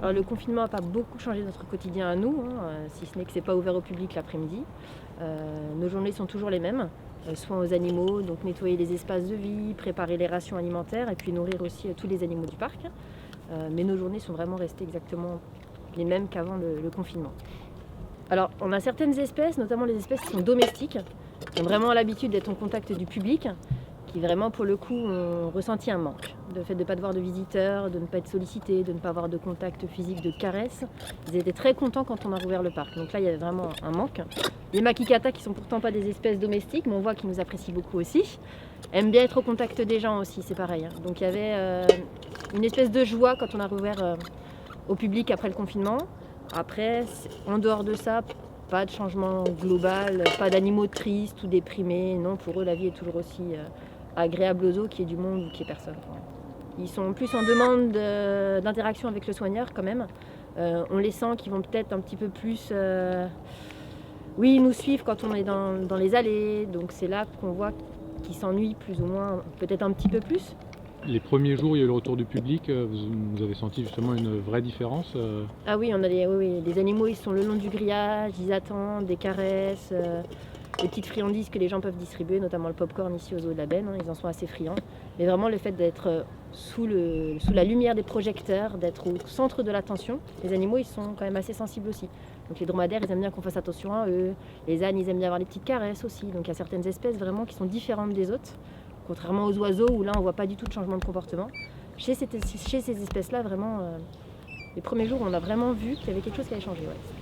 Alors le confinement n'a pas beaucoup changé notre quotidien à nous, si ce n'est que c'est pas ouvert au public l'après-midi. Nos journées sont toujours les mêmes, soins aux animaux, donc nettoyer les espaces de vie, préparer les rations alimentaires et puis nourrir aussi tous les animaux du parc. Mais nos journées sont vraiment restées exactement les mêmes qu'avant le confinement. Alors on a certaines espèces, notamment les espèces qui sont domestiques, qui ont vraiment l'habitude d'être en contact du public, qui vraiment pour le coup ont ressenti un manque. Le fait de ne pas devoir de visiteurs, de ne pas être sollicités, de ne pas avoir de contact physique, de caresses. Ils étaient très contents quand on a rouvert le parc. Donc là il y avait vraiment un manque. Les makikata qui sont pourtant pas des espèces domestiques, mais on voit qu'ils nous apprécient beaucoup aussi, aiment bien être au contact des gens aussi, c'est pareil. Donc il y avait une espèce de joie quand on a rouvert au public après le confinement. Après, en dehors de ça, pas de changement global, pas d'animaux tristes ou déprimés. Non, pour eux, la vie est toujours aussi agréable aux os qu'il y ait du monde ou qu'il n'y ait personne. Ils sont plus en demande d'interaction avec le soigneur quand même. On les sent qu'ils vont peut-être un petit peu plus... Oui, nous suivre quand on est dans les allées. Donc c'est là qu'on voit qu'ils s'ennuient plus ou moins, peut-être un petit peu plus. Les premiers jours, il y a eu le retour du public, vous avez senti justement une vraie différence Ah oui, on a les animaux, ils sont le long du grillage, ils attendent des caresses, des petites friandises que les gens peuvent distribuer, notamment le popcorn ici aux Eaux de la Benne, ils en sont assez friands. Mais vraiment le fait d'être sous la lumière des projecteurs, d'être au centre de l'attention, les animaux ils sont quand même assez sensibles aussi. Donc les dromadaires ils aiment bien qu'on fasse attention à eux, les ânes ils aiment bien avoir les petites caresses aussi, donc il y a certaines espèces vraiment qui sont différentes des autres. Contrairement aux oiseaux où là on voit pas du tout de changement de comportement. Chez ces espèces-là, vraiment, les premiers jours on a vraiment vu qu'il y avait quelque chose qui avait changé. Ouais.